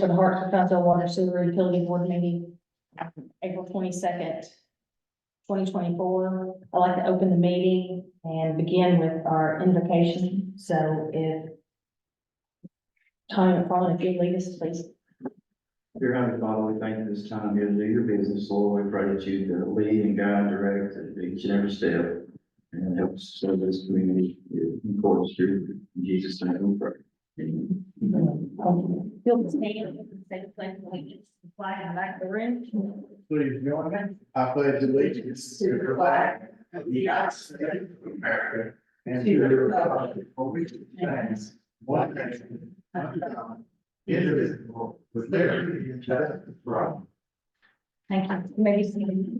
for the Hartsville County Water Sewer Utility Board meeting, April 22nd, 2024. I'd like to open the meeting and begin with our invocation. So if Tommy McFarland, if you lead us, please. Dear Heavenly Father, we thank you this time here to do your business, Lord. We pray that you to lead and guide, direct at each and every step, and help us serve this community in accordance to you. In Jesus' name we pray. Amen. Feel the stand, say the pledge of allegiance, the flag in the back of the room. Please join me. I pledge allegiance to the flag of the United States of America and to the republic for which it stands, one nation, under God, indivisible, with liberty and justice for all. Thank you. You may be seated.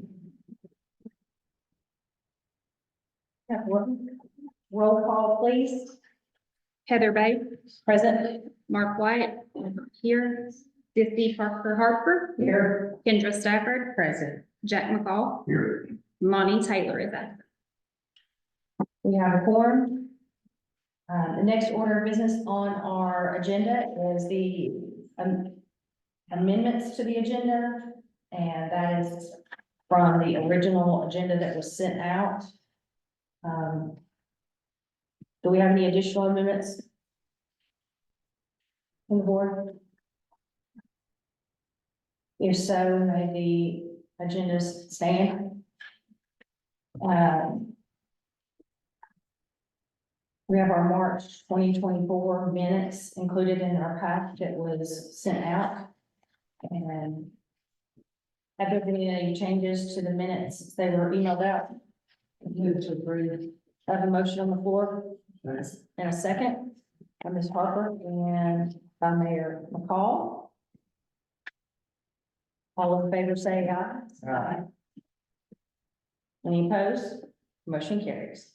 Have one. Roll call, please. Heather Bay, Present. Mark White, here, Tiffany Parker Harper, Here. Kendra Stafford, Present. Jack McCall, Here. Monty Taylor is absent. We have a quorum. The next order of business on our agenda is the amendments to the agenda. And that is from the original agenda that was sent out. Do we have any additional amendments on the board? If so, may the agendas stand. We have our March 2024 minutes included in our pack that was sent out. And have there been any changes to the minutes since they were emailed out? Move to approve. I have a motion on the floor and a second by Ms. Harper and by Mayor McCall. All in favor say aye. Aye. Any opposed? Motion carries.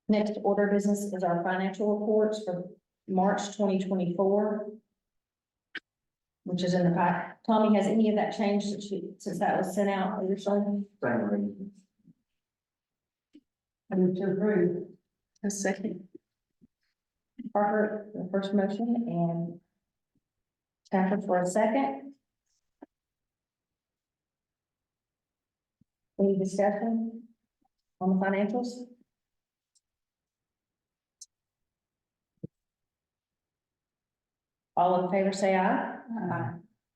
Next order of business is our financial reports for March 2024. Which is in the pack. Tommy, has any of that changed since that was sent out originally? Same reason. I move to approve. A second. Parker, the first motion, and Stafford for a second. Any discussion on the financials? All in favor say aye. Aye.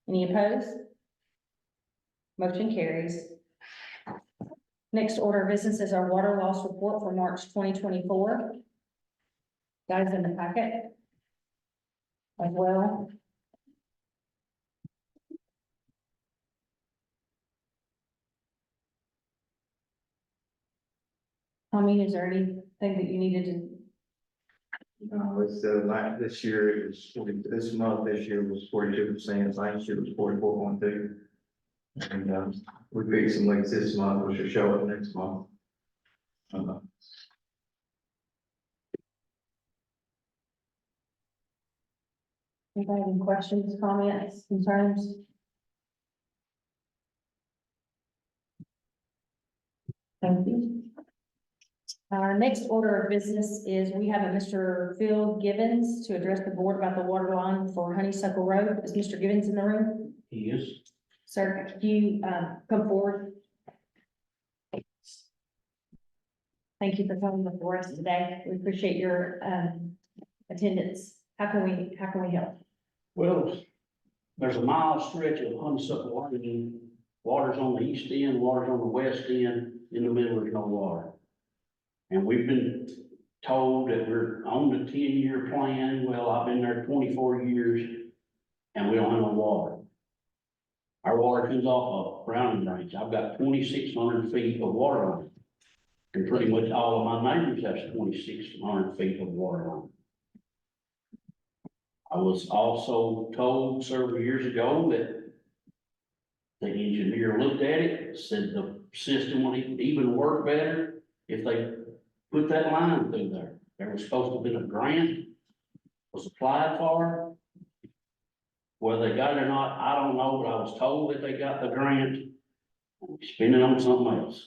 Any opposed? Motion carries. Next order of business is our water loss report for March 2024. Guys in the packet as well. Tommy, is there anything that you needed to? It's like this year it was 40, this month, this year was 42%, last year was 44.2. And we fixed some leaks this month, which will show up next month. Anybody have any questions, comments, concerns? Thank you. Our next order of business is we have a Mr. Phil Givens to address the board about the water line for Honeysuckle Road. Is Mr. Givens in the room? He is. Sir, could you come forward? Thank you for coming before us today. We appreciate your attendance. How can we help? Well, there's a mile stretch of honeysuckle lane. Water's on the east end, water's on the west end, in the middle there's no water. And we've been told that we're on the 10-year plan. Well, I've been there 24 years and we don't have no water. Our water comes off of Browning Range. I've got 2,600 feet of water line. And pretty much all of my neighbors have 2,600 feet of water line. I was also told several years ago that the engineer looked at it, said the system would even work better if they put that line through there. There was supposed to have been a grant, was applied for. Whether they got it or not, I don't know, but I was told that they got the grant. Spend it on something else.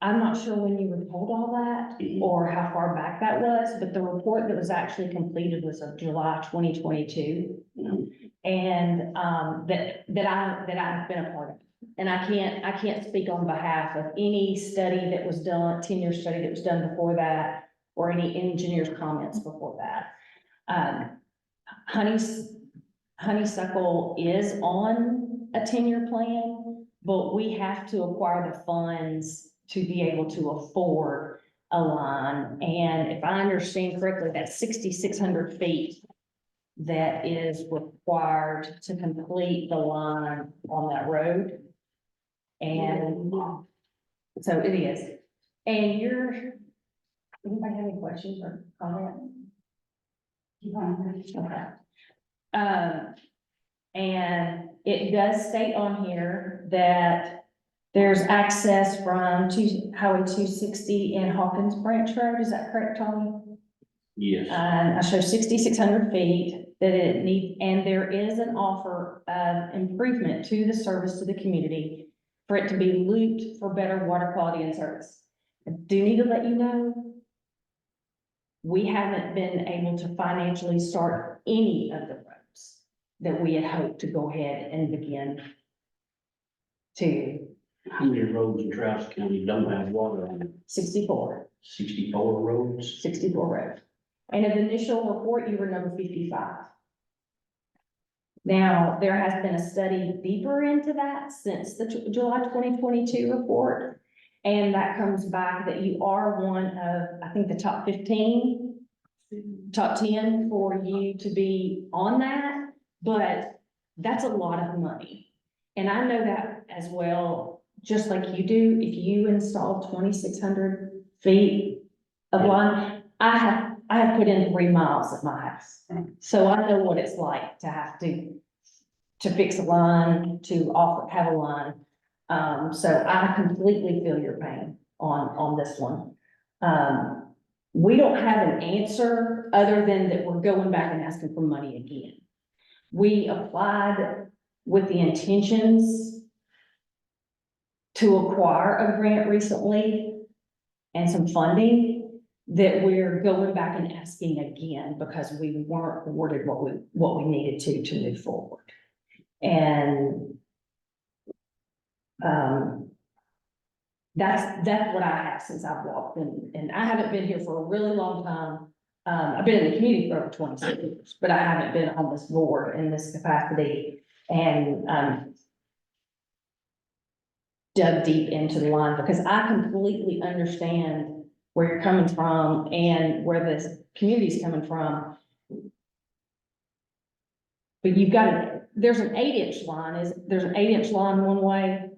I'm not sure when you were told all that or how far back that was, but the report that was actually completed was of July 2022. And, that I've been a part of. And I can't speak on behalf of any study that was done, 10-year study that was done before that, or any engineer's comments before that. Honeysuckle is on a 10-year plan, but we have to acquire the funds to be able to afford a line. And if I understand correctly, that's 6,600 feet that is required to complete the line on that road. And so it is. And anybody have any questions or comments? Okay. And it does state on here that there's access from Highway 260 and Hawkins Branch Road. Is that correct, Tommy? Yes. And I show 6,600 feet that it needs, and there is an offer of improvement to the service to the community for it to be looped for better water quality and service. I do need to let you know, we haven't been able to financially start any of the roads that we had hoped to go ahead and begin to. How many roads in Travis County don't have water on them? 64 roads? 64 roads. And in the initial report, you were number 55. Now, there has been a study deeper into that since the July 2022 report. And that comes back that you are one of, I think, the top 15, top 10 for you to be on that. But that's a lot of money. And I know that as well, just like you do, if you install 2,600 feet of line, I have put in 3 miles at my house. So I know what it's like to have to fix a line, to have a line. So I completely feel your pain on this one. We don't have an answer other than that we're going back and asking for money again. We applied with the intentions to acquire a grant recently and some funding that we're going back and asking again because we weren't awarded what we needed to move forward. And that's what I have since I've walked in, and I haven't been here for a really long time. I've been in the community for over 26 years, but I haven't been on this board in this capacity and dug deep into the line because I completely understand where you're coming from and where this community is coming from. But there's an 8-inch line. There's an 8-inch line one way?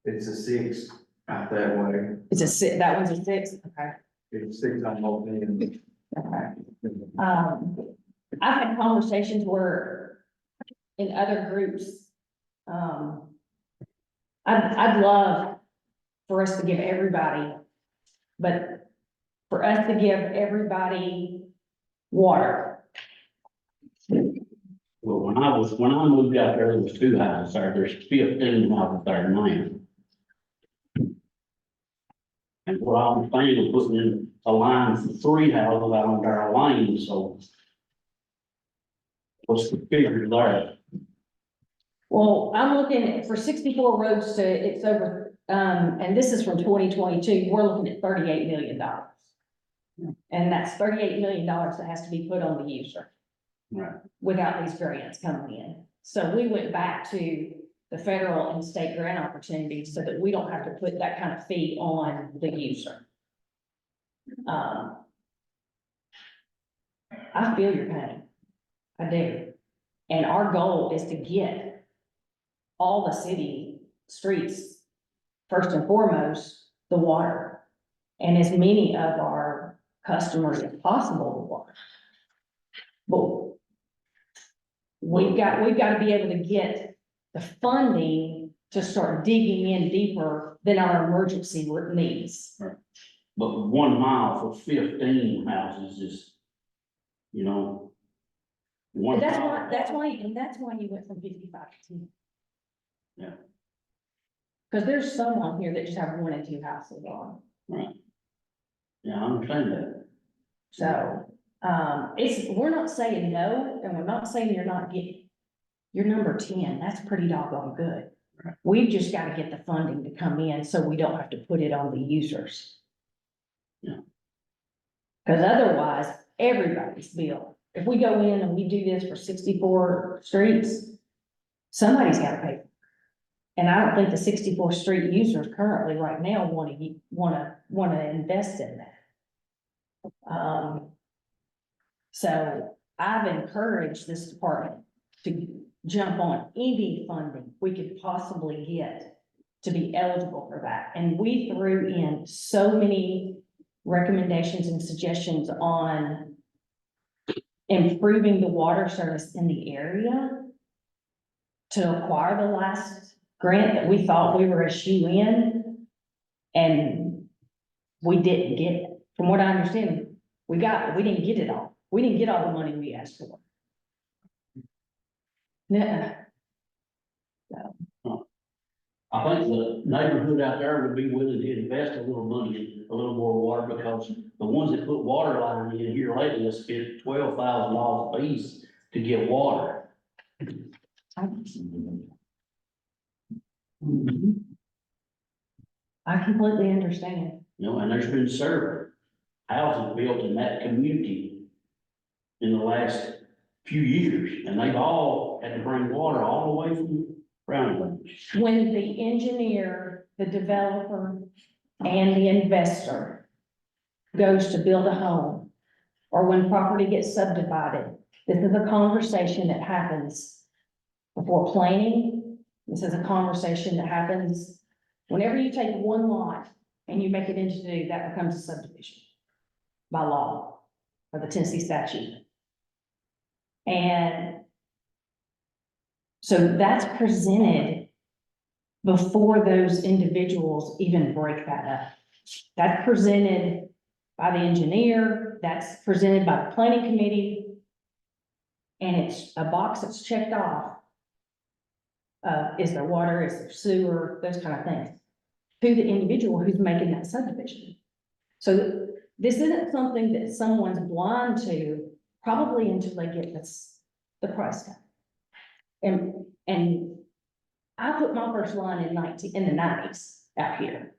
It's a 6 out that way. It's a 6, that one's a 6, okay. It's 6 on both ends. Okay. I've had conversations where in other groups, I'd love for us to give everybody, but for us to give everybody water. Well, when I moved out there was 2 houses there. There's 15 houses there now. And what I'm saying is putting in a line for 3 houses out on our lane, so. What's the figure there? Well, I'm looking for 64 roads it's over, and this is from 2022, we're looking at $38 million. And that's $38 million that has to be put on the user. Right. Without these grants coming in. So we went back to the federal and state grant opportunities so that we don't have to put that kind of fee on the user. I feel your pain. I do. And our goal is to get all the city streets, first and foremost, the water. And as many of our customers as possible, the water. But we've got to be able to get the funding to start digging in deeper than our emergency needs. But 1 mile for 15 houses is, you know. And that's why you went from 55 to 10. Yeah. Cause there's some on here that just have 1 and 2 houses on. Yeah, I understand that. So, we're not saying no, and we're not saying you're not getting, you're number 10, that's pretty doggone good. Right. We've just gotta get the funding to come in, so we don't have to put it on the users. Yeah. Cause otherwise, everybody's bill, if we go in and we do this for 64 streets, somebody's gotta pay. And I don't think the 64 street users currently right now wanna invest in that. So I've encouraged this department to jump on any funding we could possibly get to be eligible for that. And we threw in so many recommendations and suggestions on improving the water service in the area to acquire the last grant that we thought we were a shoe in, and we didn't get it. From what I understand, we didn't get it all. We didn't get all the money we asked for. Nuh-uh. I think the neighborhood out there would be willing to invest a little money in a little more water, because the ones that put water line in here lately have spent $12,000 a piece to get water. I completely understand. You know, and there's been several houses built in that community in the last few years, and they've all had to bring water all the way from Brown Range. When the engineer, the developer, and the investor goes to build a home, or when property gets subdivided, this is a conversation that happens before planning. This is a conversation that happens whenever you take one lot and you make it into, that becomes a subdivision by law, or the Tennessee statute. And so that's presented before those individuals even break that up. That's presented by the engineer, that's presented by the planning committee. And it's a box that's checked off. Is there water, is there sewer, those kind of things, to the individual who's making that subdivision. So this isn't something that someone's blind to, probably until they get the price tag. And I put my first line in the 90s out here.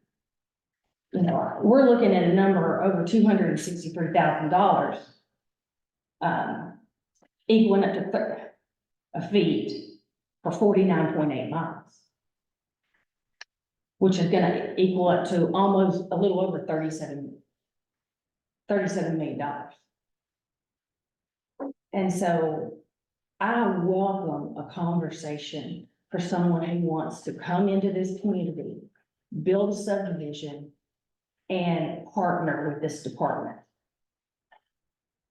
You know, we're looking at a number over $263,000. Equaling up to a feet for 49.8 miles. Which is gonna equal up to almost a little over $37 million. And so I welcome a conversation for someone who wants to come into this community, build a subdivision, and partner with this department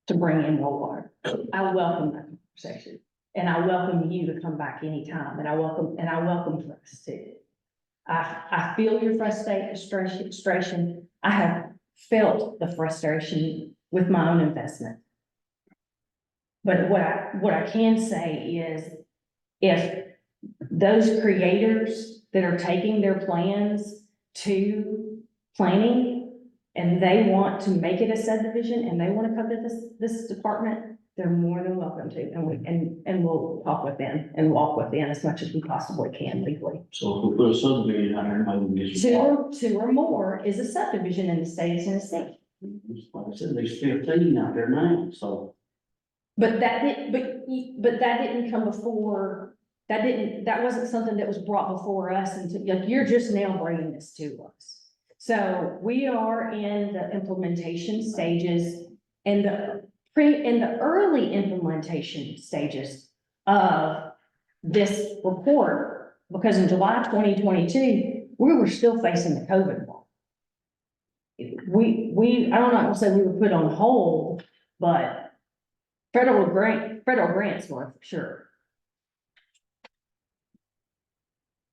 to bring in more water. I welcome that conversation, and I welcome you to come back anytime, and I welcome us too. I feel your frustration. I have felt the frustration with my own investment. But what I can say is, if those creators that are taking their plans to planning and they want to make it a subdivision and they want to come to this department, they're more than welcome to, and we'll talk with them and walk with them as much as we possibly can legally. So if we put a subdivision out there, maybe we get some water. Two or more is a subdivision in the state of Tennessee. Like I said, there's 15 out there now, so. But that didn't come before, that wasn't something that was brought before us, and like, you're just now bringing this to us. So we are in the implementation stages and the early implementation stages of this report, because in July 2022, we were still facing the COVID wall. I don't want to say we were put on hold, but federal grants were for sure.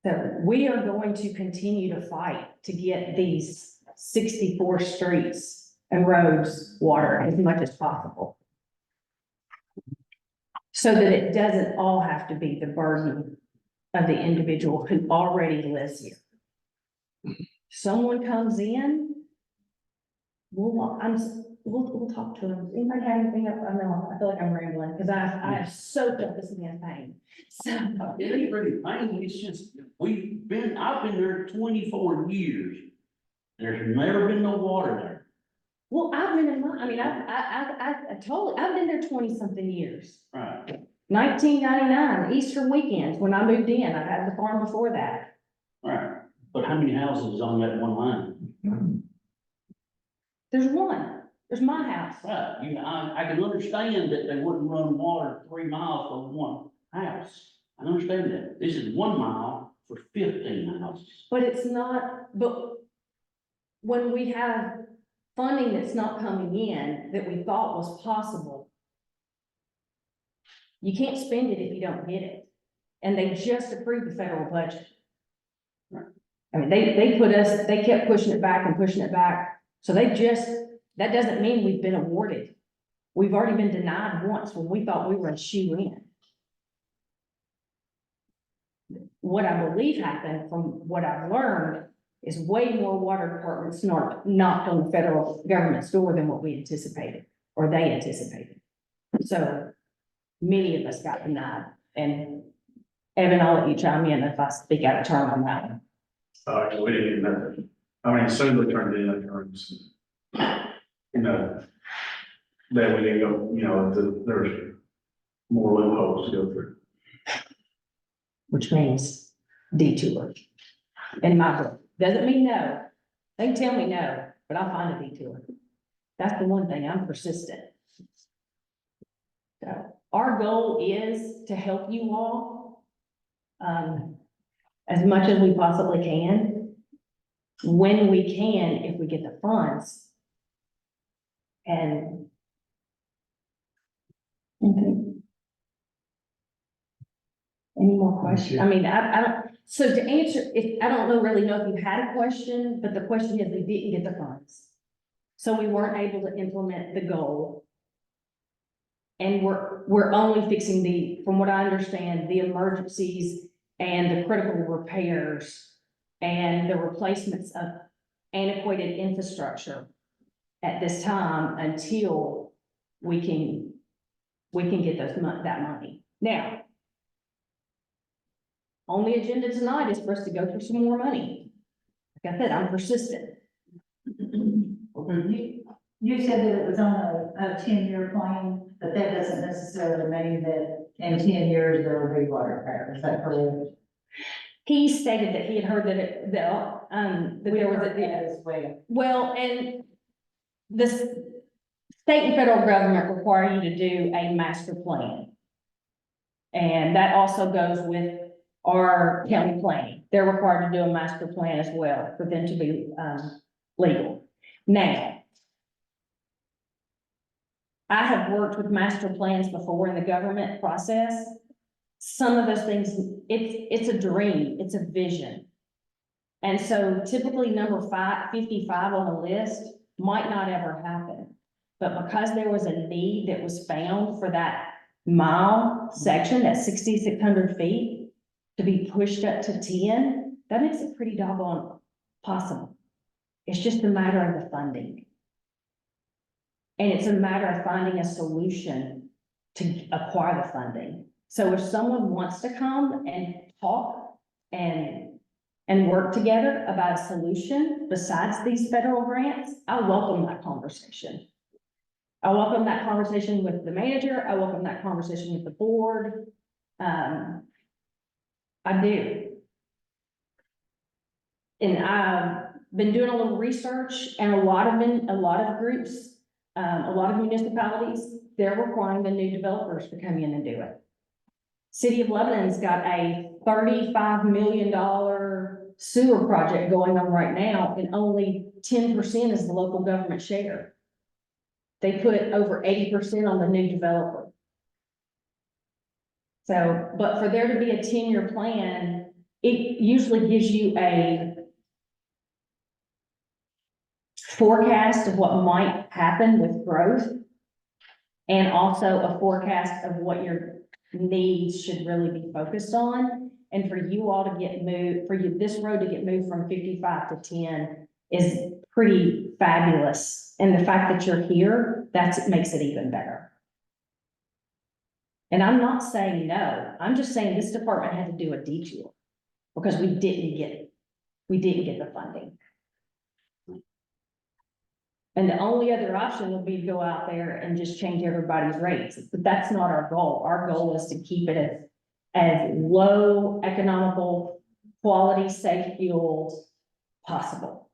So we are going to continue to fight to get these 64 streets and roads water as much as possible, so that it doesn't all have to be the burden of the individual who already lives here. someone comes in, we'll talk to them. Anybody have anything else? I know, I feel like I'm rambling, because I have so felt this man's pain. So, It ain't really pain, it's just, I've been there 24 years. There's never been no water there. well, I've been in my, I mean, I've been there 20-something years. Right. 1999, Easter weekends, when I moved in, I had the farm before that. Right. But how many houses is on that one line? There's one, there's my house. Right, I can understand that they wouldn't run water 3 miles from one house. I understand that. This is 1 mile for 15 houses. But it's not, but when we have funding that's not coming in that we thought was possible, you can't spend it if you don't get it. And they just approved the federal budget. Right. I mean, they kept pushing it back and pushing it back. So that doesn't mean we've been awarded. We've already been denied once when we thought we were a shoe in. What I believe happened, from what I've learned, is way more water departments knocked on the federal government's door than what we anticipated, or they anticipated. So many of us got denied, and Evan, I'll let you chime in if I speak out of turn on that one. We didn't even know that. I mean, soon we turned in the terms. You know, that we didn't go, you know, there's more loopholes to go through. Which means detour. In my book, doesn't mean no. They can tell me no, but I'll find a detour. That's the one thing, I'm persistent. So our goal is to help you all as much as we possibly can, when we can, if we get the funds. And any more questions? I mean, I don't, so to answer, I don't really know if you had a question, but the question is, we didn't get the funds. So we weren't able to implement the goal. And we're only fixing from what I understand, the emergencies and the critical repairs and the replacements of antiquated infrastructure at this time until we can get that money. Now, on the agenda tonight is for us to go for some more money. Like I said, I'm persistent. You said that it was on a 10-year plan, but that doesn't necessarily mean that in 10 years there will be water power. Is that correct? He stated that he had heard that that there was That as well. well, and the state and federal government require you to do a master plan. And that also goes with our county planning. They're required to do a master plan as well for them to be legal. Now, I have worked with master plans before in the government process. Some of those things, it's a dream, it's a vision. And so typically number 55 on the list might not ever happen. But because there was a need that was found for that mile section at 6,600 feet to be pushed up to 10, that makes it pretty doggone possible. It's just a matter of the funding. And it's a matter of finding a solution to acquire the funding. So if someone wants to come and talk and work together about a solution besides these federal grants, I welcome that conversation. I welcome that conversation with the manager. I welcome that conversation with the board. I do. And I've been doing a little research, and a lot of groups, a lot of municipalities, they're requiring the new developers to come in and do it. City of Lebanon's got a $35 million sewer project going on right now, and only 10% is the local government share. They put over 80% on the new developer. So, but for there to be a 10-year plan, it usually gives you a forecast of what might happen with growth, and also a forecast of what your needs should really be focused on. And for you all to get moved, for you, this road to get moved from 55 to 10 is pretty fabulous. And the fact that you're here, it makes it even better. And I'm not saying no, I'm just saying this department had to do a detour because we didn't get the funding. And the only other option would be to go out there and just change everybody's rates, but that's not our goal. Our goal is to keep it as low economical, quality, safe fuels possible.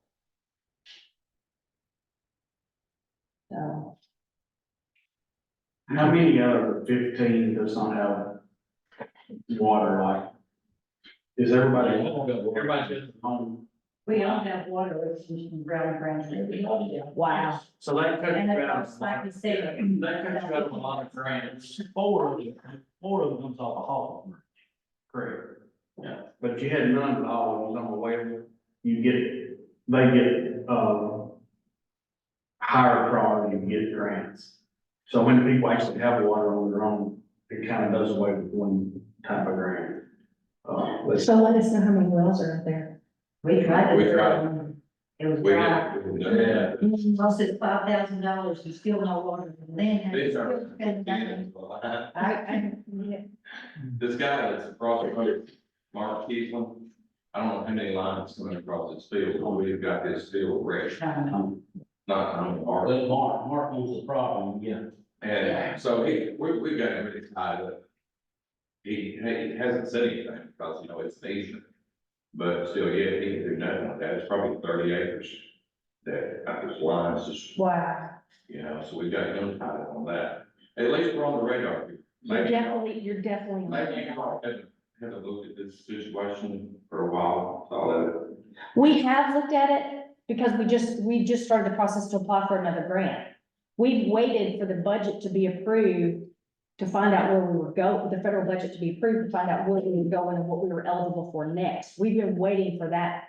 So, How many out of the 15 does not have water like? Is everybody? Everybody's home. We don't have water, it's just from ground branch. wow. So they cut And you it out. costs, like you said. They cut you out of a lot of grants. Four of them comes off a hall. Correct. Yeah, but you had none at all, it was on the way, they get, higher priority to get grants. So when people actually have water on their own, it kind of does away with one type of grant. But So let us know how many wells are out there. We tried to. We tried. It was We dry. yeah. Cost us $5,000, you still no water, and then. had to These still are. spend money. I This guy that's across the road, Mark Keesland, I don't know how many lines coming across his field, but we've got this field ready, not, Mark. Mark owns the problem, yeah. And so we've got him really tied up. He hasn't said anything because, it's an easement. But still, yeah, he can do nothing with that. It's probably 30 acres that his lines just, wow. so we've got him tied up on that. At least we're on the radar. Maybe You're definitely. maybe you all haven't looked at this situation for a while, so We have looked at it because we just started the process to apply for another grant. We've waited for the budget to be approved to find out where we were going, the federal budget to be approved, to find out where we were going and what we were eligible for next. We've been waiting for that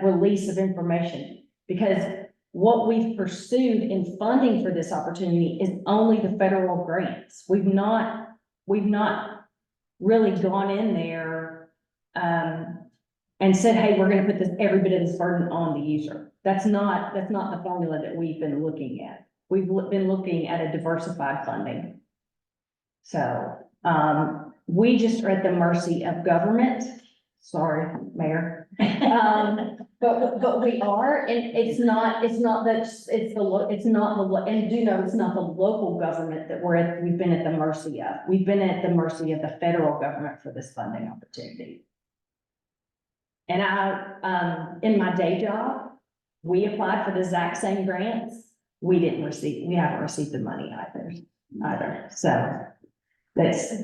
release of information because what we've pursued in funding for this opportunity is only the federal grants. We've not really gone in there, and said, hey, we're gonna put every bit of this burden on the user. That's not the formula that we've been looking at. We've been looking at a diversified funding. So, we just are at the mercy of government. Sorry, Mayor. But we are, and it's not the local government that we've been at the mercy of. We've been at the mercy of the federal government for this funding opportunity. And in my day job, we applied for the exact same grants. We haven't received the money either. So that's.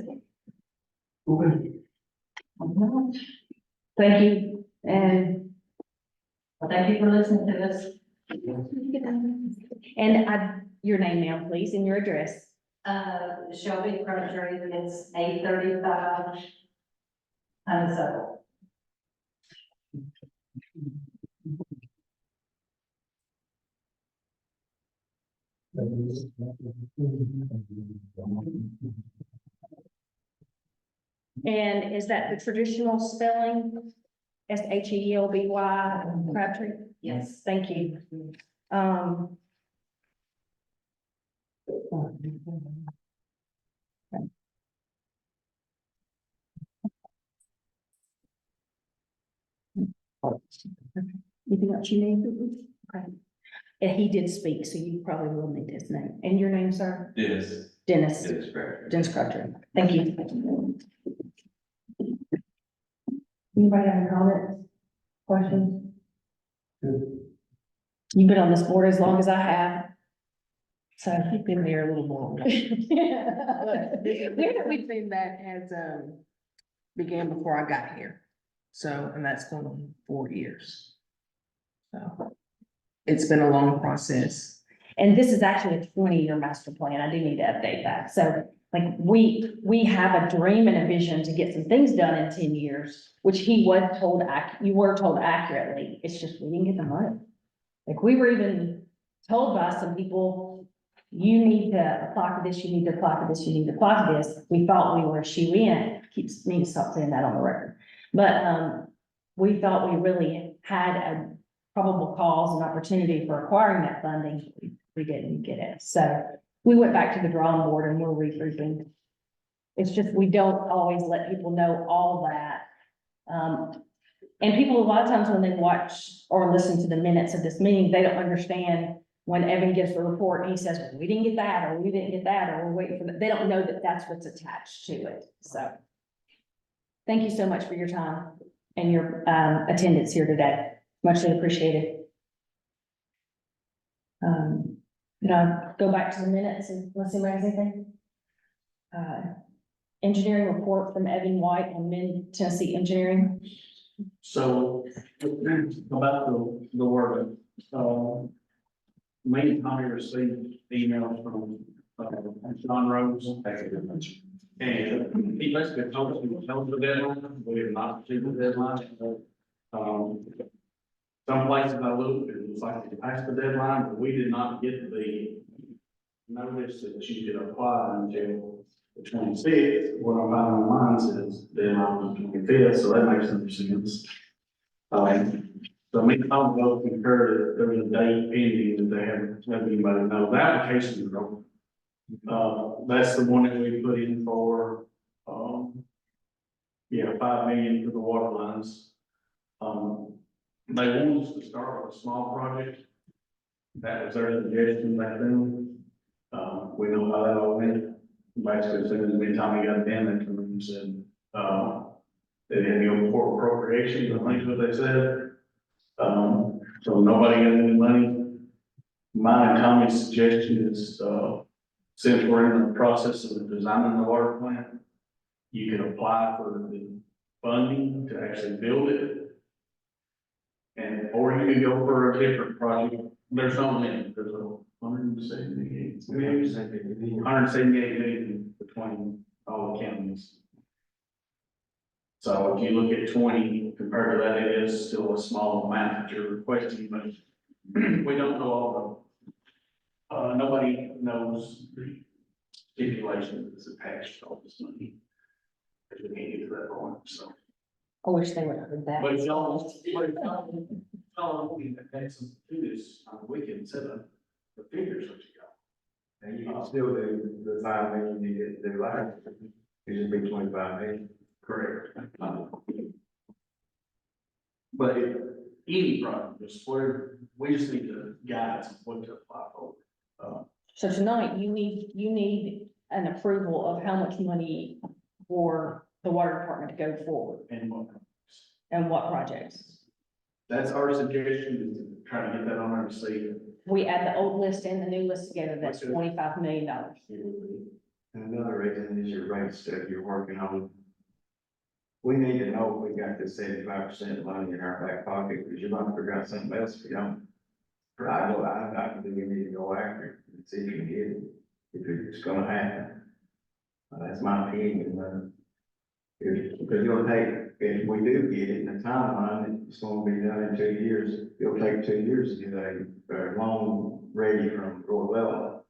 Thank you. And Well, thank you for listening to us. your name now, please, and your address. Shelby Crabtree, it's 835 Honeysuckle. And is that the traditional spelling? Shelby Crabtree? Yes. Thank you. Anything else you need? Okay. And he did speak, so you probably will need his name. And your name, sir? Dennis. Dennis. Dennis Craig. Dennis Crabtree. Thank you. Anybody have any comments, questions? You've been on this board as long as I have. So You've been there a little more. Everything that has, began before I got here. So, and that's going on 4 years. So, it's been a long process. And this is actually a 20-year master plan. I do need to update that. So like we have a dream and a vision to get some things done in 10 years, which you were told accurately. It's just we didn't get the money. Like we were even told by some people you need to apply for this, you need to apply for this, you need to apply for this. We thought we were a shoe in, keeps me to stop saying that on the record. But, we thought we really had a probable cause and opportunity for acquiring that funding. We didn't get it. So we went back to the drawing board and we're regrouping. It's just, we don't always let people know all that. And people, a lot of times when they watch or listen to the minutes of this meeting, they don't understand when Evan gives the report and he says, well, we didn't get that, or we didn't get that, or we're waiting for that. They don't know that that's what's attached to it. So thank you so much for your time and your attendance here today. Muchly appreciated. Go back to the minutes and let's see if there's anything. Engineering report from Evan White on Mid-Tennessee Engineering. So, about the word, me and Tommy received emails from, John Rose. And he basically told us we were held to the deadline, we have not achieved the deadline. Some places I looked, it was like they passed the deadline, but we did not get the notice that you could apply until the 26th. What I found online says deadline was 25th, so that makes no sense. So me and Tom both concur that there was a date pending that they haven't let anybody know. The application is open. That's the one that we put in for, yeah, 5 million for the water lines. They want us to start with a small project. That was their suggestion back then. We know how that all went. Basically, as soon as me and Tommy got in, they come in and said, they didn't go for appropriations, I think is what they said. So nobody got any money. My and Tommy's suggestion is, since we're in the process of designing the water plant, you can apply for the funding to actually build it. And, or you can go for a different project. There's no limit, there's a 178 million between all the counties. So if you look at 20, compared to that, it is still a small amount that you're requesting, but we don't know all the, nobody knows the stipulation that's attached to all this money. Because we can't get to that point, so. I wish they would have heard that. But if y'all, we had some to this, we can set up the figures that you got. And you can still do the 5 million you did do last, it should be 25 million. Correct. But any project, just where, we just need the guidance of what to apply for. So tonight, you need an approval of how much money for the water department to go forward And what, and what projects. that's our suggestion, is to try to get that on our see. We add the old list and the new list together, that's $25 million. And another reason is your rate stuff you're working on. We need to know if we got this 75% money in our back pocket, because you're gonna figure out something else if you don't. I think we need to go after it and see if you can get it, if it's gonna happen. That's my opinion, because you'll take, if we do get it in the timeline, it's gonna be done in 2 years. It'll take 2 years to get a loan ready from Royal.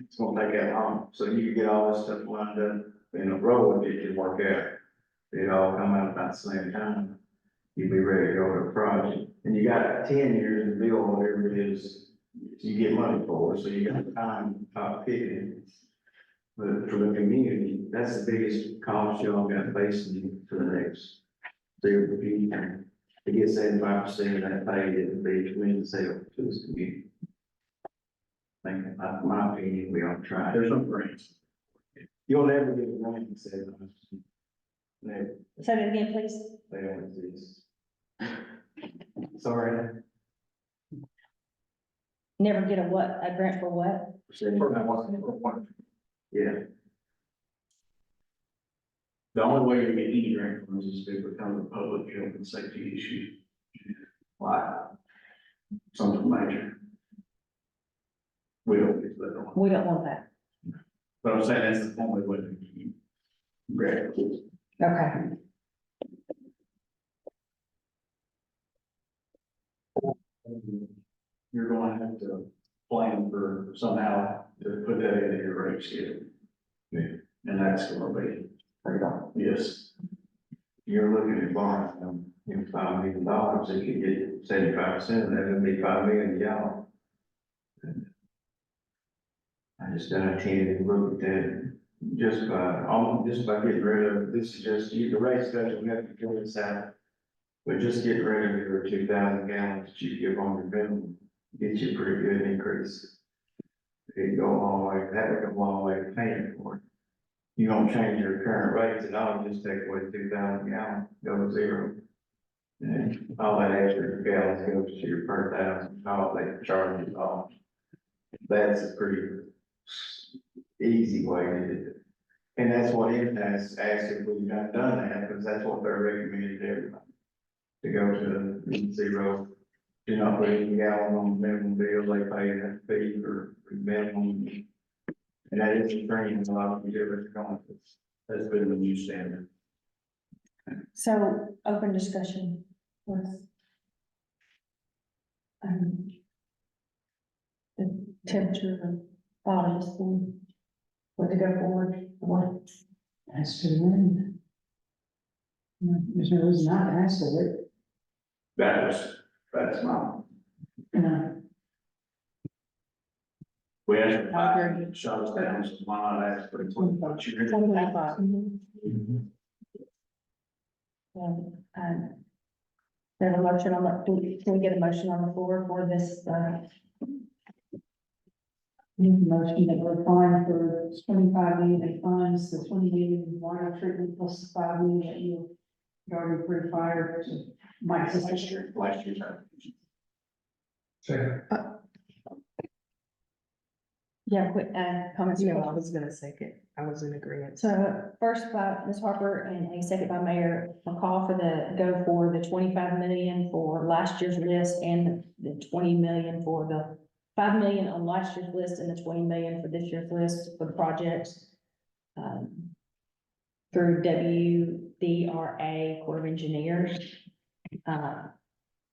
It's gonna take that long, so you can get all this stuff lined up in a row if it can work out. It all come out about the same time. You'll be ready to go to a project, and you got 10 years to build whatever it is you get money for, so you got time to top picking. But for the community, that's the biggest cost y'all got facing for the next 3 or 4 years. To get 75% of that paid, it would be a tremendous help to this community. I think, in my opinion, we ought to try. There's no grants. You'll never get a grant and say, never, Say that again, please. they don't exist. Sorry. Never get a what, a grant for what? Yeah. The only way you get any grant funds is if it becomes a public health and safety issue. Like something major. We don't get that one. We don't want that. But I'm saying that's the only way to get grant. Okay. You're gonna have to plan for somehow to put that into your rate schedule. Yeah. And that's gonna be, yes. You're looking at borrowing, $5 million, if you get 75% of that, it'd be 5 million gallons. I just done a tentative look at that, just by getting rid of, this is just, the rate schedule, we have to fill this out. But just getting rid of your 2,000 gallons that you give on your minimum, gets you a pretty good increase. It go a long way, that would go a long way to paying for it. You don't change your current rates at all, just take away 2,000 gallons, go to zero. And all that extra gallons goes to your per thousand, all they charge you off. That's a pretty easy way to do it. And that's what it has asked if we've not done that, because that's what they're recommending to everybody. To go to zero, do not put any gallon on the minimum bill, they pay that fee for minimum. And that is a trend, a lot of different companies, that's been the new standard. So, open discussion with the temperature of bodies and what to go forward, what. That's true. There's no reason not to ask for it. That's my, No. we asked for I 5, agree. shut us down, so why not ask for 25? There's a motion on the, can we get a motion on the floor for this, New motion that we're applying for 25 million in funds, the 20 million in water treatment plus the 5 million that you already approved fire. So Mike's Last year's. yeah, quick, comments? No, I was gonna second. I was in agreement. So first by Ms. Harper and a second by Mayor McCall for go for the 25 million for last year's list and the 20 million for the 5 million on last year's list and the 20 million for this year's list for the projects. Through WDRA Corps of Engineers.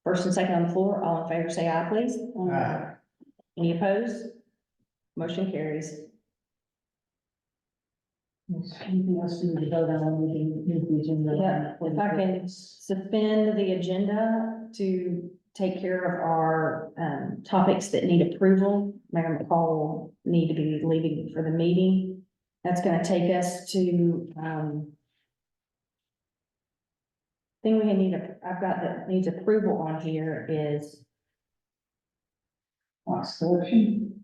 First and second on the floor, all in favor, say aye, please. Aye. Any opposed? Motion carries. Anything else we need to vote on? We can move the agenda. Yeah, if I can suspend the agenda to take care of our topics that need approval. Mayor McCall will need to be leaving for the meeting. That's gonna take us to thing we need, I've got that needs approval on here is, Fox collection.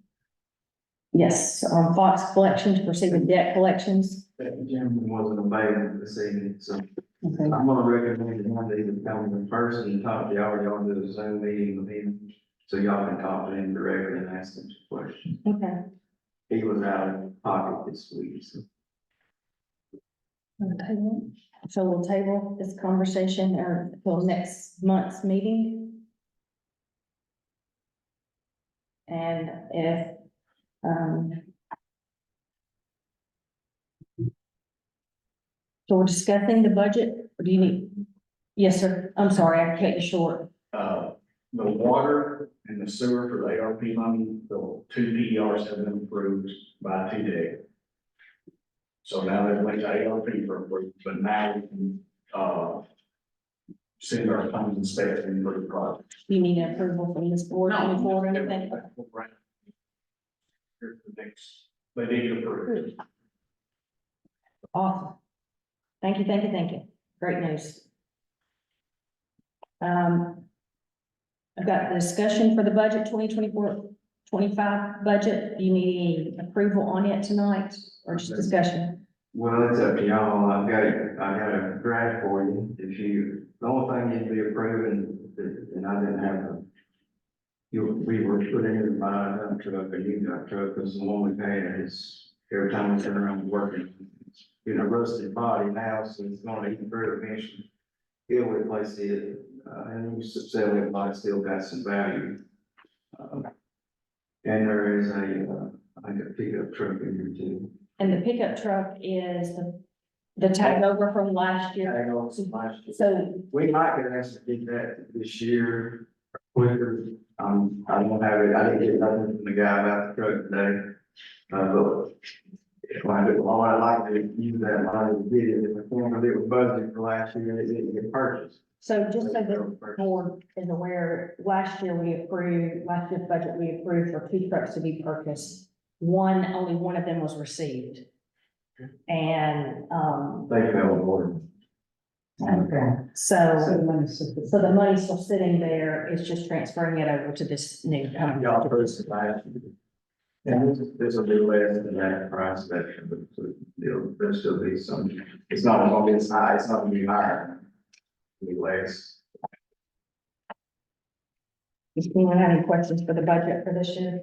yes, on Fox Collection to proceed with debt collections. That gentleman wasn't available this evening, so Okay. I'm gonna recommend that one day to come in person and talk to y'all do a Zoom meeting with him. So y'all can talk to him directly and ask him questions. Okay. He was out of pocket this week, so. So we'll table this conversation or till next month's meeting. And if, so we're discussing the budget, or do you need? Yes, sir. I'm sorry, I cut you short. The water and the sewer for the ARP money, the 2 PDRs have been approved by today. So now they're waiting to ARP for approval, but now we can, send our funds inspection for the project. You need approval from this board moving forward or anything? Here's the next, they need it approved. Awesome. Thank you, thank you, thank you. Great news. I've got the discussion for the budget 2024-25 budget. Do you need any approval on it tonight or just discussion? Well, it's up to y'all. I got a draft for you. The only thing you'd be approving, and I didn't have we were putting in my dump truck, a new dump truck, because the one we had is, every time we turn around working, it's in a rusted body now, so it's gonna eat through eventually. He'll replace it, and we sell it, but it's still got some value. And there is I think a pickup truck in here too. And the pickup truck is the tag over from last year. Hang on some last year. So We might get asked to get that this year quicker. I don't have it, I didn't get nothing from the guy about the truck today. But if I like to use that money, we did it in the form of it was budgeted for last year, it didn't get purchased. So just so the board is aware, last year's budget, we approved for 2 trucks to be purchased. Only one of them was received. And, They fell apart. Okay. so So the money's just- the money's still sitting there, it's just transferring it over to this new company. Y'all approved it last year. And this will be less than that price section, but there'll still be some, it's not gonna be as high, it's not gonna be higher. It'll be less. Does anyone have any questions for the budget for this year?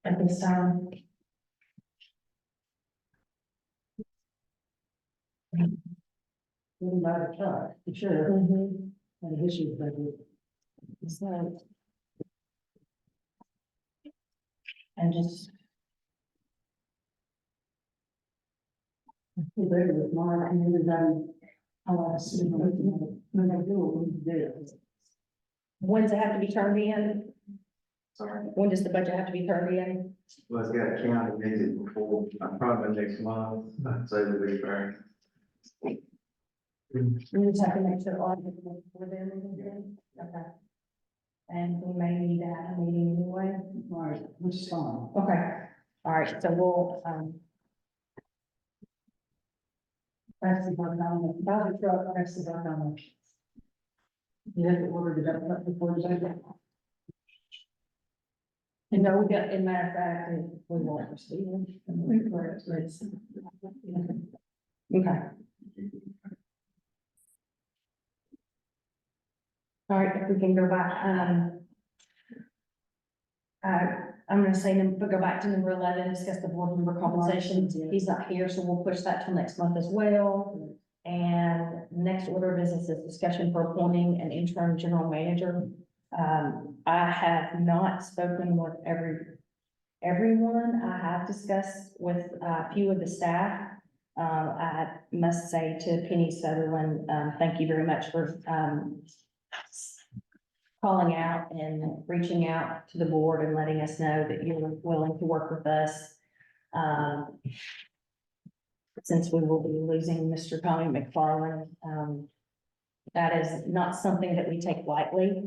At this time? Really buy the truck, for sure, and the issue, but So. And just, we're ready with Mark and everybody. I want to see when they do it, we do it. when's it have to be turned in? Sorry. When does the budget have to be turned in? Well, it's got a county visit before, probably next month, I'd say the week fair. We just have to make sure all of it before then, okay. And we may need to have a meeting anyway. Right, which is fine. Okay, all right, so we'll, That's the one on the, buy the truck, that's the one on the. You have to order it up before you do that. and no, we got, in matter of fact, we won't receive it. Okay. All right, if we can go back, I'm gonna say, go back to number 11, discuss the board member compensation. He's not here, so we'll push that till next month as well. And next order of business is discussion for appointing an interim general manager. I have not spoken with everyone. I have discussed with a few of the staff. I must say to Penny Sutherland, thank you very much for, calling out and reaching out to the board and letting us know that you're willing to work with us. Since we will be losing Mr. Tommy McFarland, that is not something that we take lightly,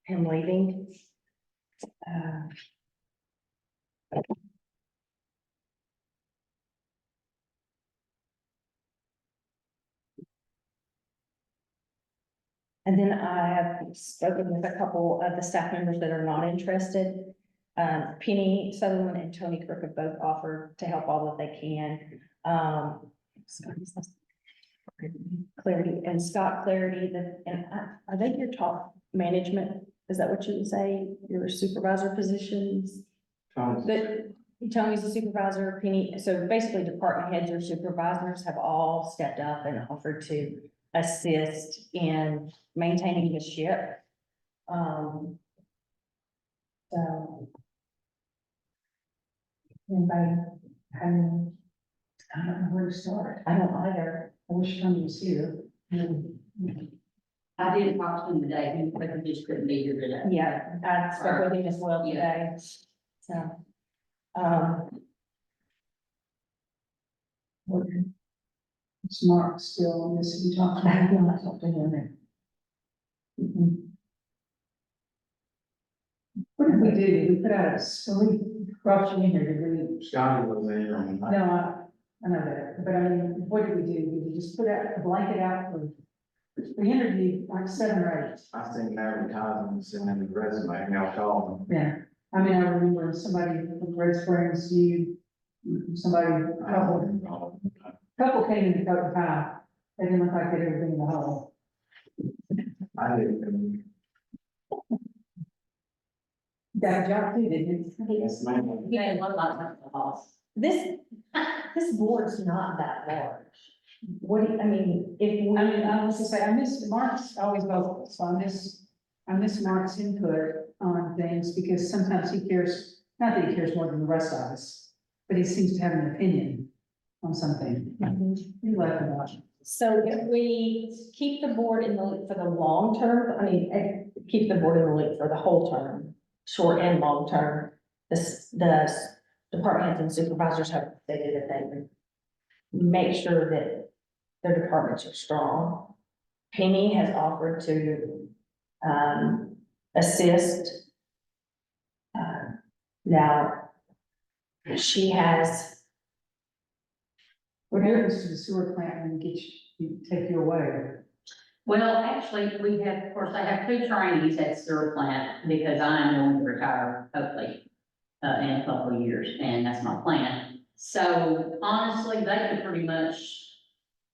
him leaving. And then I have spoken with a couple of the staff members that are not interested. Penny Sutherland and Tony Crook have both offered to help all that they can. Clarity and Scott Clarity, are they your top management? Is that what you would say, your supervisor positions? Tony's a supervisor, Penny, so basically department heads or supervisors have all stepped up and offered to assist in maintaining the ship. So. Anybody, I don't know where to start. I don't either. I wish Tony was here. I did talk to him today, he just couldn't be here today. Yeah, I spoke with him as well today, so. Smart still on this, we talked I about. feel like I'll do it. What did we do? Did we put out we brought you in here, did we? Scotty was there on. No, I know that, but I mean, what did we do? Did we just put out a blanket out for, we interviewed like 7 or 8. I think advertisements and then the resume, and y'all call Yeah, I mean, I remember somebody from Red Springs, somebody, them. couple came in to go to high. They didn't look like they'd ever been in the hole. I didn't. Got a job too, didn't you? Yes, ma'am. Yeah, what about the boss? This board's not that large. What do you, I mean, if we. I mean, I was to say, I miss Mark's always vocal, so I miss Mark's input on things because sometimes he cares, not that he cares more than the rest of us, but he seems to have an opinion on something. We like him much. So if we keep the board in the loop for the long term, I mean, keep the board in the loop for the whole term, short and long term. The department heads and supervisors have stated that they would make sure that their departments are strong. Penny has offered to, assist. Now, she has, What happens to the sewer plant when take you away? Well, actually, we have, of course, I have two trainees at sewer plant because I'm going to retire hopefully in a couple of years, and that's my plan. So honestly, they could pretty much,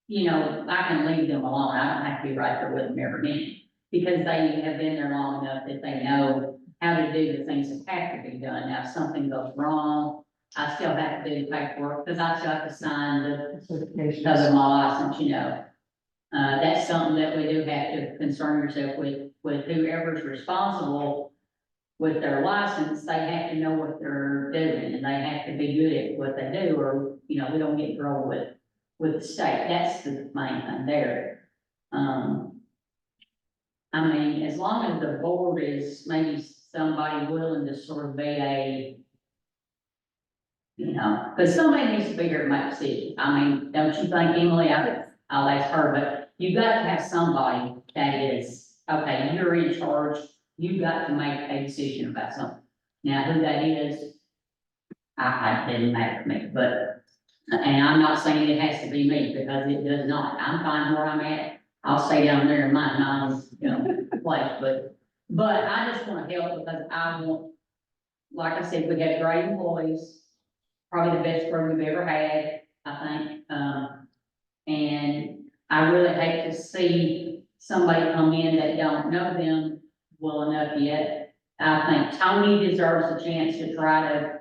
you know, I can leave them alone. I don't have to be right there with them every minute because they have been there long enough that they know how to do the things that have to be done. Now, if something goes wrong, I still have to do the paperwork because I still have to sign the Certifications. because of my license, you know. That's something that we do have to concern yourself with whoever's responsible with their license. They have to know what they're doing and they have to be good at what they do, or, you know, we don't get in trouble with the state. That's the main thing there. I mean, as long as the board is maybe somebody willing to sort of be a, you know, because somebody needs to be here to make decisions. I mean, don't you think, Emily? I'll ask her, but you've got to have somebody that is, okay, you're in charge, you've got to make a decision about something. Now, who that is, I didn't matter to me, but, and I'm not saying it has to be me, because it does not. I'm fine where I'm at. I'll stay down there in my own, you know, place, but I just want to help because I want, like I said, we have great employees, probably the best crew we've ever had, I think. And I really hate to see somebody come in that don't know them well enough yet. I think Tony deserves a chance to try to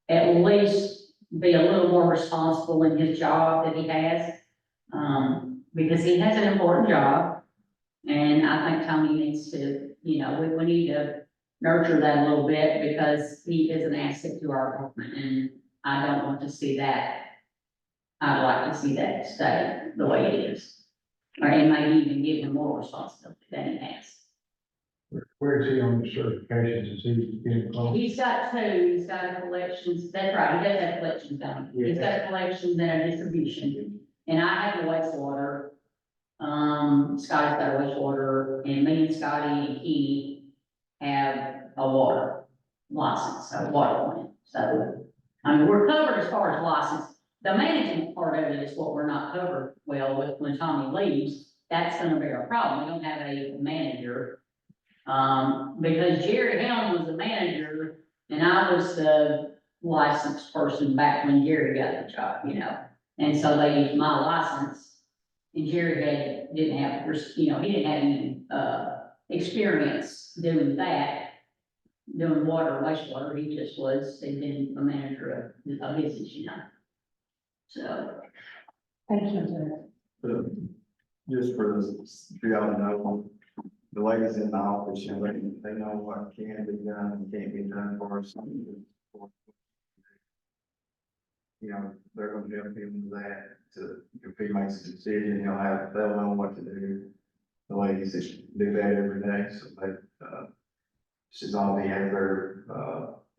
at least be a little more responsible in his job that he has. Because he has an important job. And I think Tony needs to, you know, we need to nurture that a little bit because he is an asset to our department and I don't want to see that. I'd like to see that stay the way it is. Or and maybe even give him more responsibility than he has. Where is he on the certifications? Is he getting close? He's got two, he's got a collections, that's right, he does have collections done. He's got collections and a distribution. And I have the wastewater. Scotty's got a wastewater, and me and Scotty and Kenny have a water license, a water plant. So, I mean, we're covered as far as license. The management part of it is what we're not covered well with when Tommy leaves. That's gonna be our problem. We don't have a manager. Because Jerry Helm was the manager and I was the licensed person back when Jerry got the job, you know. And so they used my license and Jerry didn't have, you know, he didn't have any, experience doing that, doing water, wastewater. He just was, he'd been a manager of business, you know. So. thank you. Just for this, for y'all to know, the ladies in the office, you know, they know what can be done and can't be done for us. You know, they're gonna help him with that, to, if he makes a decision, they'll know what to do. The ladies that do that every day, so they, as long as they have their,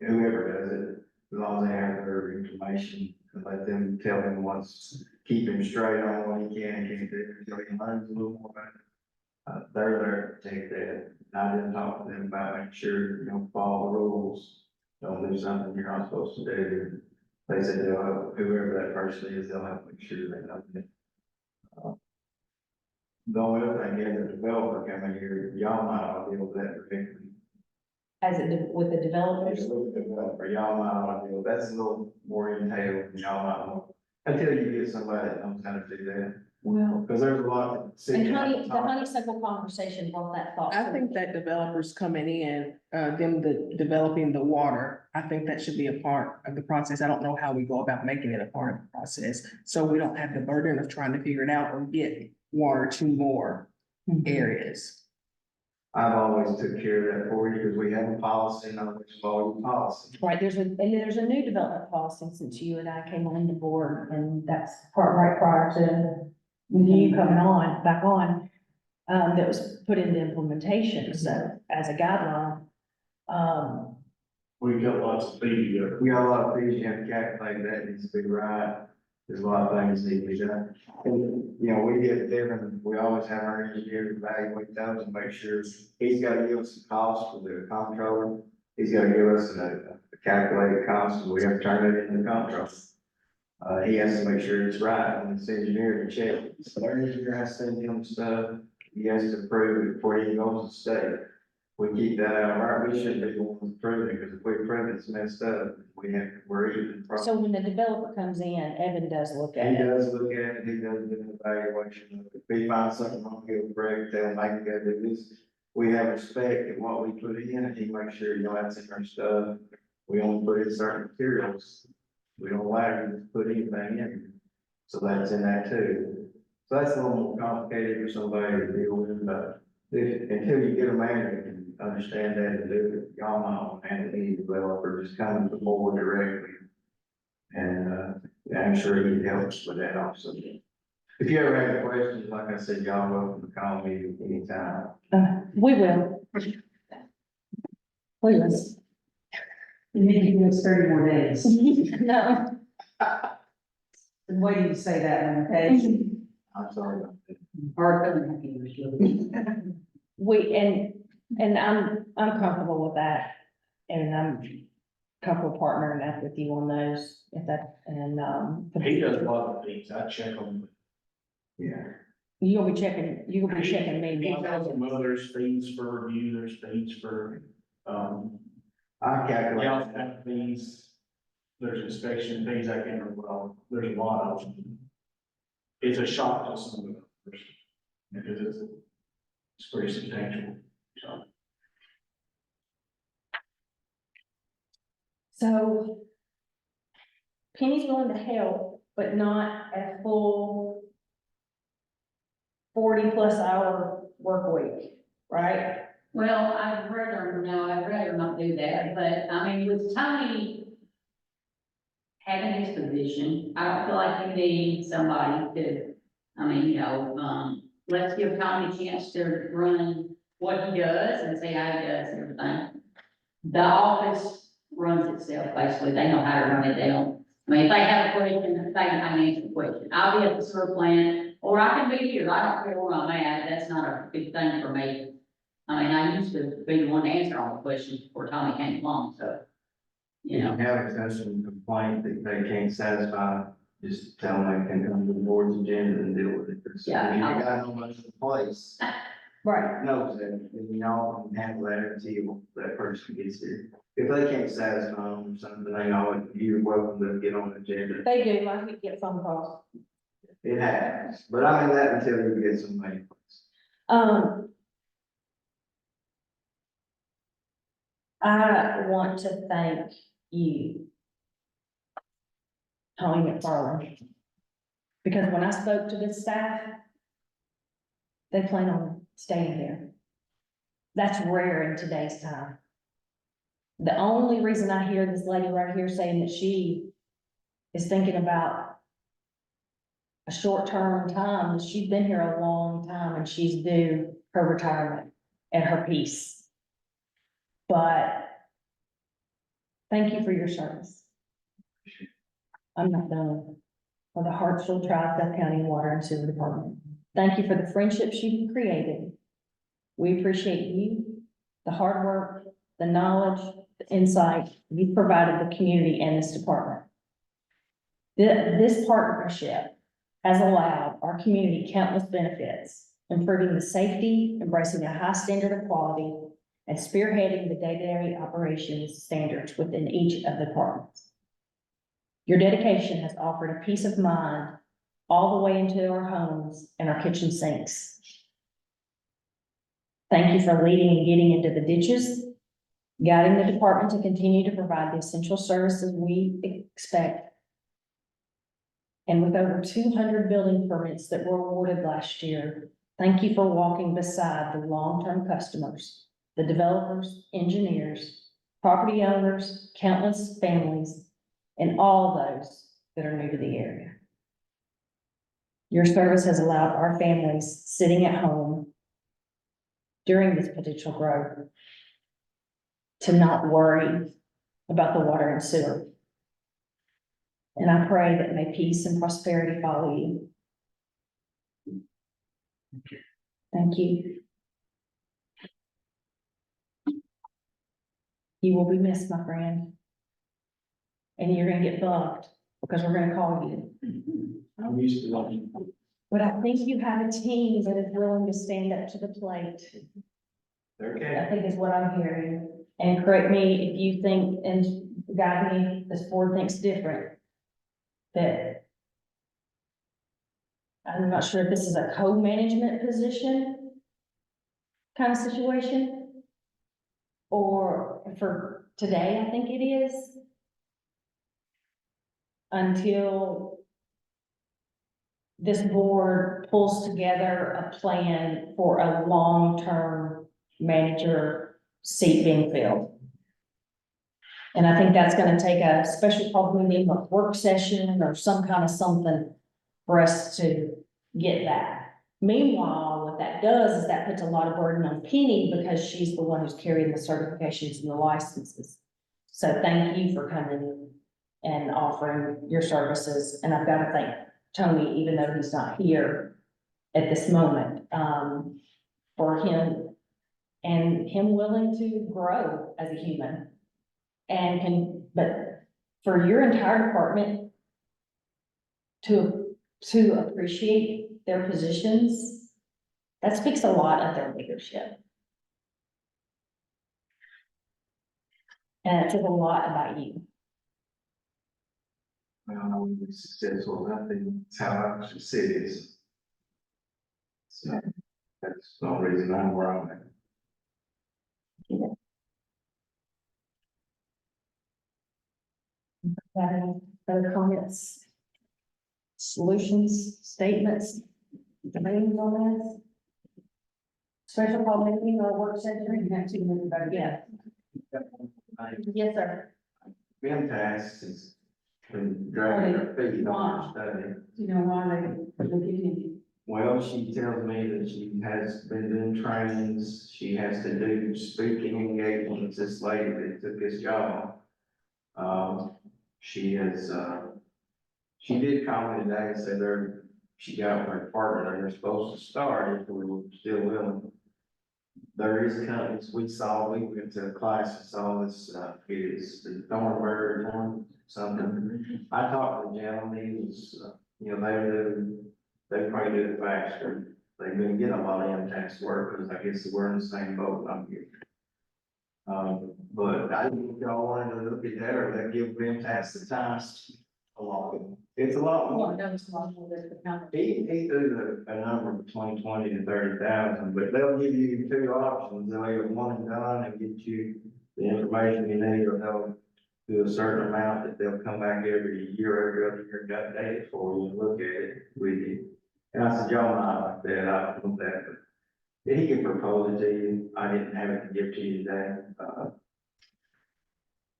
whoever does it, as long as they have their information, and let them tell him keep him straight on what he can and can't do, until he learns a little more about it. They're there to take that. I didn't talk to them about making sure, you know, follow the rules. Don't do something you're not supposed to do. They said they'll help, whoever that person is, they'll help make sure they know that. The only other thing is the developer coming here, y'all might ought to deal with that particularly. With the developers. With the developer, y'all might ought to deal, that's a little more entailed, and y'all might want, until you get somebody that knows how to do that. Well, Because there's a lot of. and the honeysuckle conversation brought that thought. I think that developers coming in, developing the water, I think that should be a part of the process. I don't know how we go about making it a part of the process. So we don't have the burden of trying to figure it out or get water to more areas. I've always took care of that for you, because we have a policy, and I always follow the policy. Right, there's a new development policy since you and I came on the board, and that's right prior to you coming back on, that was put into implementation, so as a guideline. We got lots of feed here. We got a lot of fees, you have to calculate that, needs to be right. There's a lot of things need to be done. And, you know, we get different, we always have our engineers evaluate those and make sure, he's gotta give us a cost for the comptroller. He's gotta give us a calculated cost, and we have to turn it into the comptroller. He has to make sure it's right, and it's engineered to check. So our engineer has to send him stuff, he has to approve it before he goes to state. We keep that out of our, we shouldn't be the ones approving it, because if we approve it's messed up, we're even. So when the developer comes in, Evan does look He at it. does look at it, he does do an evaluation of it. If he finds something wrong, he'll correct, they'll make it go do this. We have respect in what we put in, and he makes sure, you know, that's in our stuff. We only put in certain materials. We don't allow you to put anything in. So that's in that too. So that's a little more complicated for somebody to deal with, but until you get a man that can understand that and do it, y'all know, and any developer just coming to the board directly. And, I'm sure he helps with that also. If you ever have questions, like I said, y'all welcome to call me anytime. We will. Please. You need to give us 30 more days. No. I'm waiting to say that one, okay? I'm sorry about that. And I'm comfortable with that, and I'm comfortable partnering up with you on those, if that, and, He does a lot of things, I check on. Yeah. you'll be checking me. He has some others, fees for review, there's fees for, I calculate. Y'all have fees, there's inspection fees, I can't remember, well, there's a lot of them. It's a shock to some of them, because it's pretty substantial, so. So Penny's willing to help, but not a full 40+ hour work week, right? Well, I'd rather not do that, but I mean, with Tony having his position, I don't feel like you need somebody to, I mean, you know, let's give Tony a chance to run what he does and see how he does everything. The office runs itself, basically, they know how to run it down. I mean, if they have a question, they can answer the question. I'll be at the sewer plant, or I can be here, I don't care where I'm at, that's not a big thing for me. I mean, I used to be the one to answer all the questions before Tommy came along, so, you know. Have a customer complaint that they can't satisfy, just tell them they can come to the board's agenda and deal with it. Yeah. If you got no money in place, Right. knows that, and y'all can handle that until that person gets here. If they can't satisfy them or something, they know you're welcome to get on the agenda. They do, I could get phone calls. It happens, but I mean that until you get some money in place. I want to thank you, Tony McFarland, because when I spoke to this staff, they plan on staying here. That's rare in today's time. The only reason I hear this lady right here saying that she is thinking about a short-term time is she's been here a long time and she's due her retirement and her peace. But thank you for your service. I'm not done. For the Hartsville Tri-South County Water and Sewer Department. Thank you for the friendships you've created. We appreciate you, the hard work, the knowledge, the insight you've provided the community and this department. This partnership has allowed our community countless benefits, improving the safety, embracing a high standard of quality, and spearheading the day-to-day operations standards within each of the departments. Your dedication has offered a peace of mind all the way into our homes and our kitchen sinks. Thank you for leading and getting into the ditches, guiding the department to continue to provide the essential services we expect. And with over 200 building permits that were awarded last year, thank you for walking beside the long-term customers, the developers, engineers, property owners, countless families, and all those that are new to the area. Your service has allowed our families sitting at home during this potential growth to not worry about the water and sewer. And I pray that may peace and prosperity follow you. Thank you. You will be missed, my friend. And you're gonna get bugged because we're gonna call you. I'm used to watching. But I think you have a team that is willing to stand up to the plate. They're I okay. think is what I'm hearing. And correct me if you think, and guide me, this board thinks different. That I'm not sure if this is a co-management position kind of situation. Or for today, I think it is. Until this board pulls together a plan for a long-term manager seat being filled. And I think that's gonna take a special call meeting, a work session, or some kind of something for us to get that. Meanwhile, what that does is that puts a lot of burden on Penny because she's the one who's carrying the certifications and the licenses. So thank you for coming and offering your services, and I've got to thank Tony, even though he's not here at this moment, for him and him willing to grow as a human. But for your entire department to appreciate their positions, that speaks a lot of their leadership. And it says a lot about you. I don't know when we're successful, I think it's how I should see this. So that's no reason I'm where I'm at. Got any other comments? Solutions, statements, debating on this? Special call meeting or work session? You have to move about Yeah, yes, sir. Been tasked is been dragging her feet on her study. Do you know why they give you? Well, she tells me that she has been doing trainings, she has to do speaking engagements, this lady that took this job. She has, she did call me today and said she got her partner, they're supposed to start if we were still willing. There is companies, we went to a class and saw this, it is the Thornburg one, something. I talked to the gentleman, he was, they probably do it faster. They've been getting a lot of MTS work, because I guess we're in the same boat I'm here. But I think y'all wanted to look at that, or they give MTS the time. A lot. It's a lot more. He threw a number between 20 to 30,000, but they'll give you two options. They'll either one and done and get you the information you need, or they'll do a certain amount that they'll come back every year, every other year, got dates for you and look at it with you. And I said, y'all not like that, I don't want that, but he can propose it to you. I didn't have it to give to you today.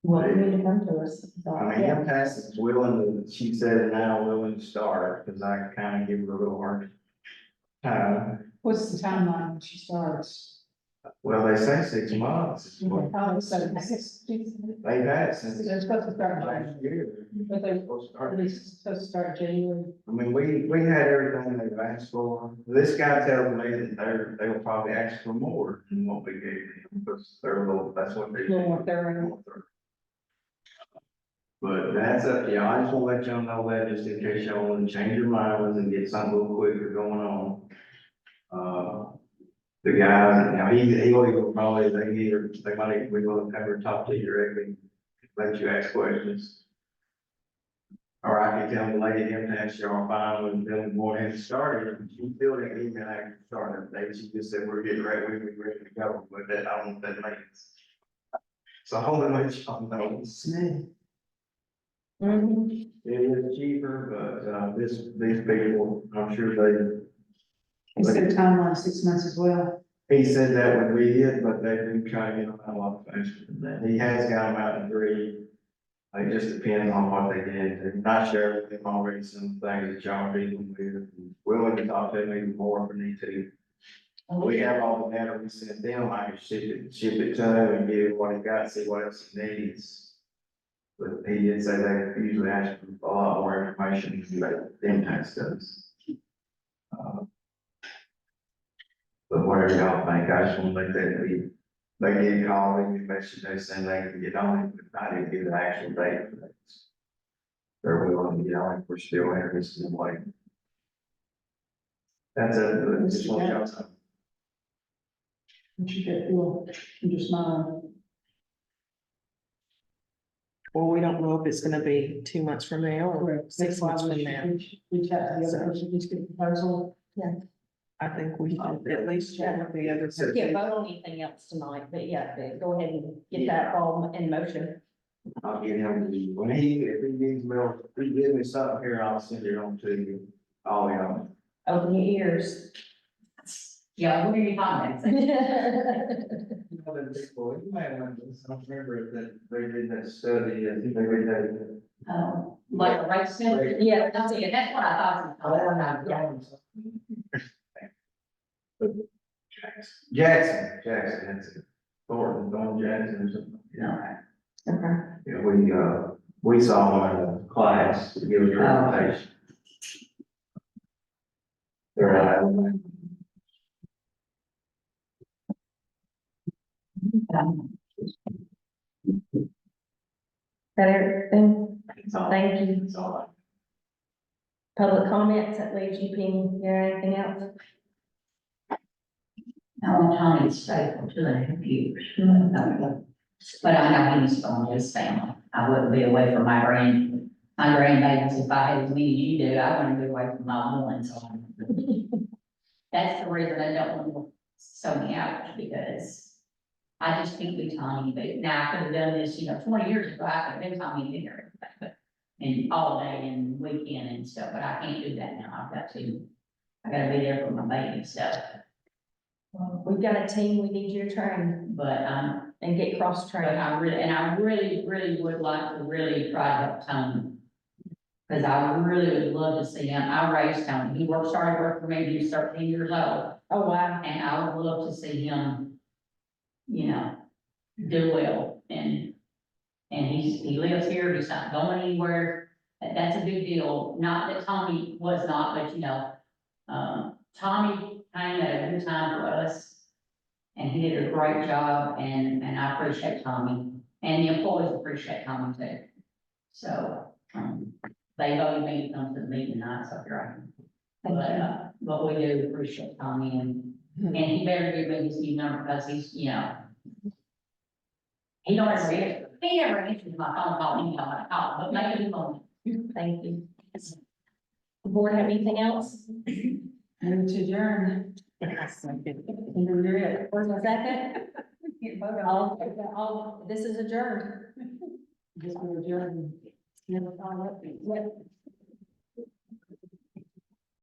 Well, you need to come to us. I mean, MTS is willing to, she said now willing to start, because I kind of give her a little hard time. What's the timeline when she starts? Well, they say 6 months. is what Probably so, I guess, They've had since they're supposed to start, last year. but they're Supposed to start. at least supposed to start January. I mean, we had everything they've asked for. This guy tells me that they will probably ask for more than what we gave them, because they're a little, that's what they. Little more thorough. But that's up to y'all. I just want to let y'all know that, just in case y'all want to change your minds and get something a little quicker going on. The guys, now he'll even probably, they might, we will cover talk to you directly, let you ask questions. Or I can tell the lady him to ask y'all fine with them going ahead and started. She still didn't email after started. She just said, we're getting ready, we're ready to go, but that, I don't know what that means. So I want to let y'all know. Mhm. It is cheaper, but, these people, I'm sure they. It's their timeline 6 months as well. He said that would be it, but they've been trying to get them out a lot faster than that. He has got them out in 3. It just depends on what they did. I'm not sure if they've already some things that y'all are dealing with. Willing to talk to them even more if we need to. We have all the data we sent them, I can ship it to him and give him what he got, see what else he needs. But he did say they usually ask for a lot more information, like them type studies. But whatever y'all think, I just want to let that be, they did call me, message, they saying they can get on it, but I didn't give an actual date for that. They're willing to get on it, we're still interested in waiting. That's it, just want y'all to. What you get, feel, you just mind. Well, we don't know if it's gonna be 2 months from now or 6 months from now. Reach out to the other person, just get a proposal. I think we should at least check with the other. We can't vote on anything else tonight, but yeah, go ahead and get that all in motion. I'll get him, when if he needs me, if he gives me something here, I'll send it on to you, all y'all. Open your ears. Yeah, what are you talking about? You know, them people, you might want to, I don't remember that they did that study, I think they did that. Like a race center? Yeah, That's it, that's what I thought. Jackson, that's it. Thornton, Don Jackson or something, yeah. Okay. Yeah, we saw him in a class to give a presentation. They're out of the- That everything? it's all- Thank you. It's all. Public comments, that leaves you, Penny, you have anything else? I want Tommy to stay for 2.5 years. But I know he's going to his family. I wouldn't be away from my grandbabies if I had as many as you do. I wouldn't be away from my one, so. That's the reason I don't want to so many hours, because I just think we Tommy, but now I could have done this, 20 years ago, I could have been Tommy dinner, but and all day and weekend and stuff, but I can't do that now. I gotta be there for my baby stuff. Well, we've got a team we need you to train But, and get but cross-trained. I really would like to really try to help Tony. Cause I really would love to see him. I raised Tony. He started working for me when he was 13 years old. Oh, wow. And I would love to see him, do well. And he lives here. He's not going anywhere. That's a big deal. Not that Tommy was not, but Tommy came at a good time for us. And he did a great job, and I appreciate Tommy, and the employees appreciate Tommy too. So, they voted me to come to the meeting tonight, so here I am. But we do appreciate Tommy, and he better give me his new number, because he's, he don't ever answer, he never answers my phone call, anytime I call, but maybe he won't. Thank you. The board have anything else? Move to adjourn. Where's my second? All, this is adjourned. Just adjourn. What?